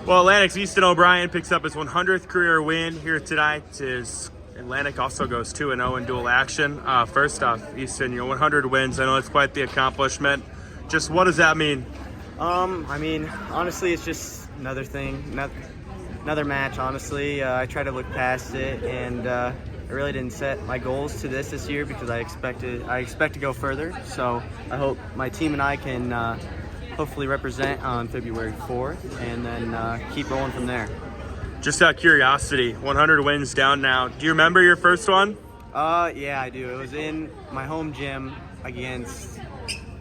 Well, Atlantic's Easton O'Brien picks up his 100th career win here tonight. His Atlantic also goes 2-0 in dual action. First off, Easton, 100 wins. I know it's quite the accomplishment. Just what does that mean? I mean, honestly, it's just another thing, another match. Honestly, I try to look past it, and I really didn't set my goals to this year because I expect to go further. So I hope my team and I can hopefully represent on February 4th, and then keep rolling from there. Just out of curiosity, 100 wins down now. Do you remember your first one? Yeah, I do. It was in my home gym against.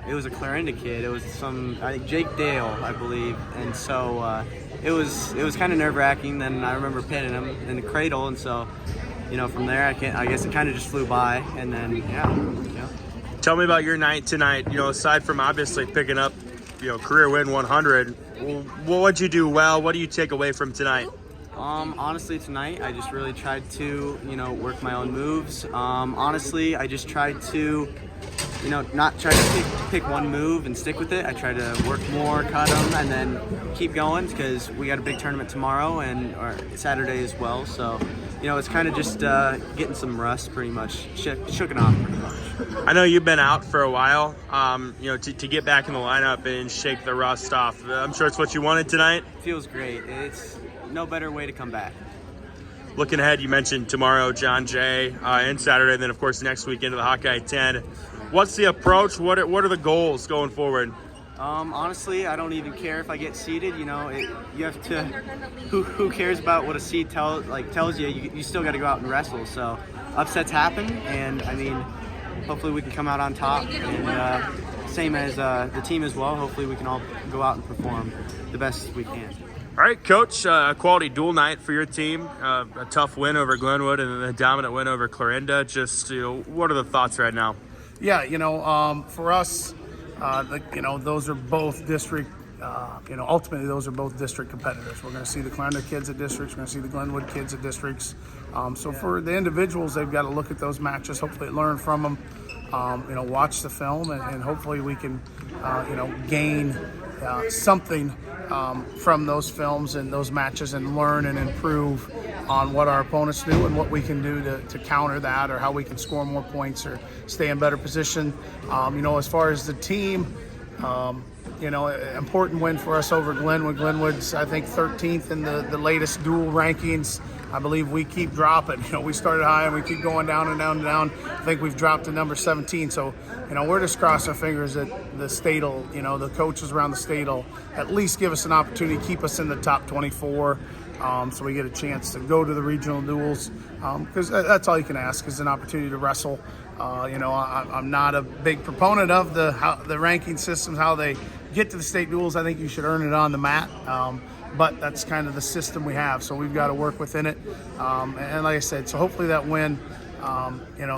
It was a Clarinda kid. It was I think Jake Dale, I believe, and so it was kind of nerve-wracking. Then I remember pinning him in the cradle, and so from there I guess it kind of just flew by, and then yeah. Tell me about your night tonight. Aside from obviously picking up, career win 100. What'd you do well? What do you take away from tonight? Honestly, tonight I just really tried to work my own moves. Honestly, I just tried to. Not try to pick one move and stick with it. I try to work more, cut them, and then keep going because we got a big tournament tomorrow or Saturday as well. So, it's kind of just getting some rust pretty much, shooken off pretty much. I know you've been out for a while, to get back in the lineup and shake the rust off. I'm sure it's what you wanted tonight. Feels great. It's no better way to come back. Looking ahead, you mentioned tomorrow, John Jay, and Saturday, and then, of course, next week into the Hawkeye 10. What's the approach? What are the goals going forward? Honestly, I don't even care if I get seeded. You have to. Who cares about what a seed tells you? You still got to go out and wrestle. So upsets happen, and I mean, hopefully we can come out on top. And same as the team as well. Hopefully we can all go out and perform the best we can. All right, Coach, a quality dual night for your team, a tough win over Glenwood and then a dominant win over Clarinda. Just, what are the thoughts right now? Yeah, for us, those are both district, ultimately those are both district competitors. We're going to see the Clarinda kids at districts, we're going to see the Glenwood kids at districts. So for the individuals, they've got to look at those matches, hopefully learn from them, watch the film, and hopefully we can, gain something from those films and those matches and learn and improve on what our opponents do and what we can do to counter that, or how we can score more points or stay in better position. As far as the team, important win for us over Glenwood. Glenwood's, I think, 13th in the latest dual rankings. I believe we keep dropping. We started high and we keep going down and down and down. I think we've dropped to number 17. So, we're just crossing our fingers that the state will, the coaches around the state will at least give us an opportunity to keep us in the top 24. So we get a chance to go to the regional duels, because that's all you can ask is an opportunity to wrestle. I'm not a big proponent of the ranking systems, how they get to the state duels. I think you should earn it on the mat. But that's kind of the system we have, so we've got to work within it. And like I said, so hopefully that win,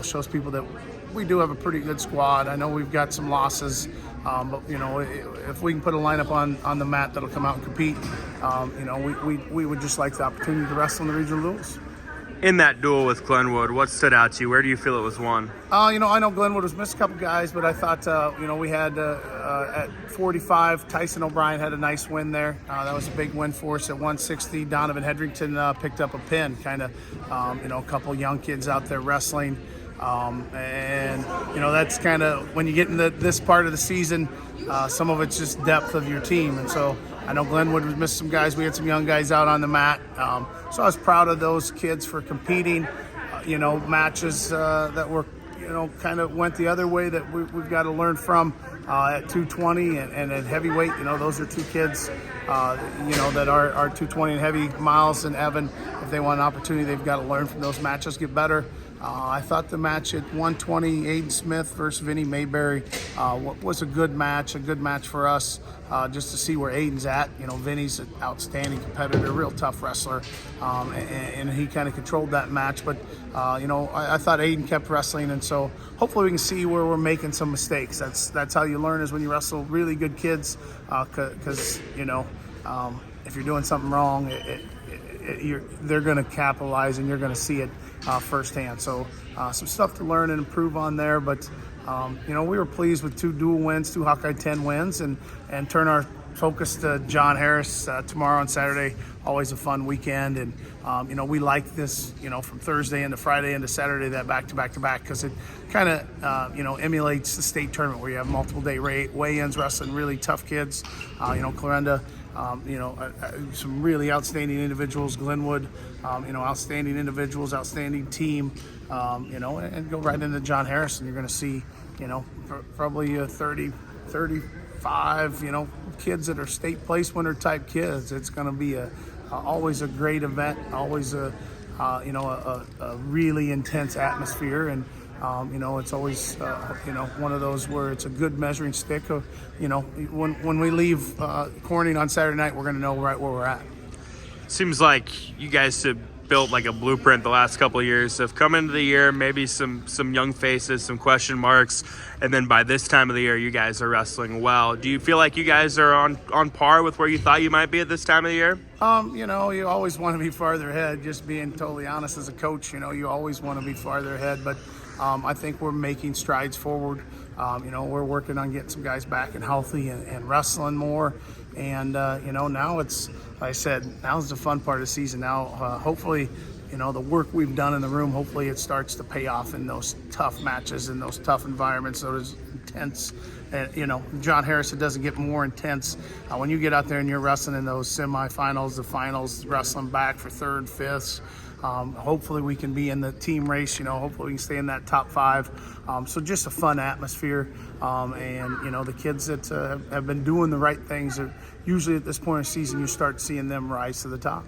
shows people that we do have a pretty good squad. I know we've got some losses, but if we can put a lineup on the mat that'll come out and compete, we would just like the opportunity to wrestle in the regional duels. In that duel with Glenwood, what stood out to you? Where do you feel it was won? I know Glenwood was missed a couple guys, but I thought, we had at 45, Tyson O'Brien had a nice win there. That was a big win for us. At 160, Donovan Hedrington picked up a pin. Kind of, a couple young kids out there wrestling. And that's kind of, when you get into this part of the season, some of it's just depth of your team. And so I know Glenwood was missing some guys. We had some young guys out on the mat. So I was proud of those kids for competing, matches that were, kind of went the other way that we've got to learn from at 220 and at heavyweight. Those are two kids, that are 220 and heavy. Miles and Evan, if they want an opportunity, they've got to learn from those matches, get better. I thought the match at 120, Aiden Smith versus Vinny Mayberry, was a good match for us, just to see where Aiden's at. Vinny's an outstanding competitor, real tough wrestler, and he kind of controlled that match. But, I thought Aiden kept wrestling, and so hopefully we can see where we're making some mistakes. That's how you learn, is when you wrestle really good kids, because, if you're doing something wrong, they're going to capitalize and you're going to see it firsthand. So some stuff to learn and improve on there, but we were pleased with 2 dual wins, 2 Hawkeye 10 wins, and turn our focused John Harris tomorrow and Saturday. Always a fun weekend, and we like this, from Thursday into Friday into Saturday, that back to back because it kind of emulates the state tournament where you have multiple day weigh-ins, wrestling really tough kids. Clarinda, some really outstanding individuals. Glenwood, outstanding individuals, outstanding team. And go right into John Harris, and you're going to see, probably 30, 35, kids that are state place winner type kids. It's going to be always a great event, always a really intense atmosphere, and it's always one of those where it's a good measuring stick of, when we leave Corning on Saturday night, we're going to know right where we're at. Seems like you guys have built like a blueprint the last couple of years of come into the year, maybe some young faces, some question marks, and then by this time of the year, you guys are wrestling well. Do you feel like you guys are on par with where you thought you might be at this time of the year? You always want to be farther ahead. Just being totally honest as a coach, you always want to be farther ahead, but I think we're making strides forward. We're working on getting some guys back and healthy and wrestling more. And, now it's, like I said, now's the fun part of the season. Now, hopefully, the work we've done in the room, hopefully it starts to pay off in those tough matches, in those tough environments, those intense. John Harris, it doesn't get more intense. When you get out there and you're wrestling in those semifinals, the finals, wrestling back for third, fifths. Hopefully we can be in the team race, hopefully we can stay in that top 5. So just a fun atmosphere. And the kids that have been doing the right things are usually at this point of the season, you start seeing them rise to the top.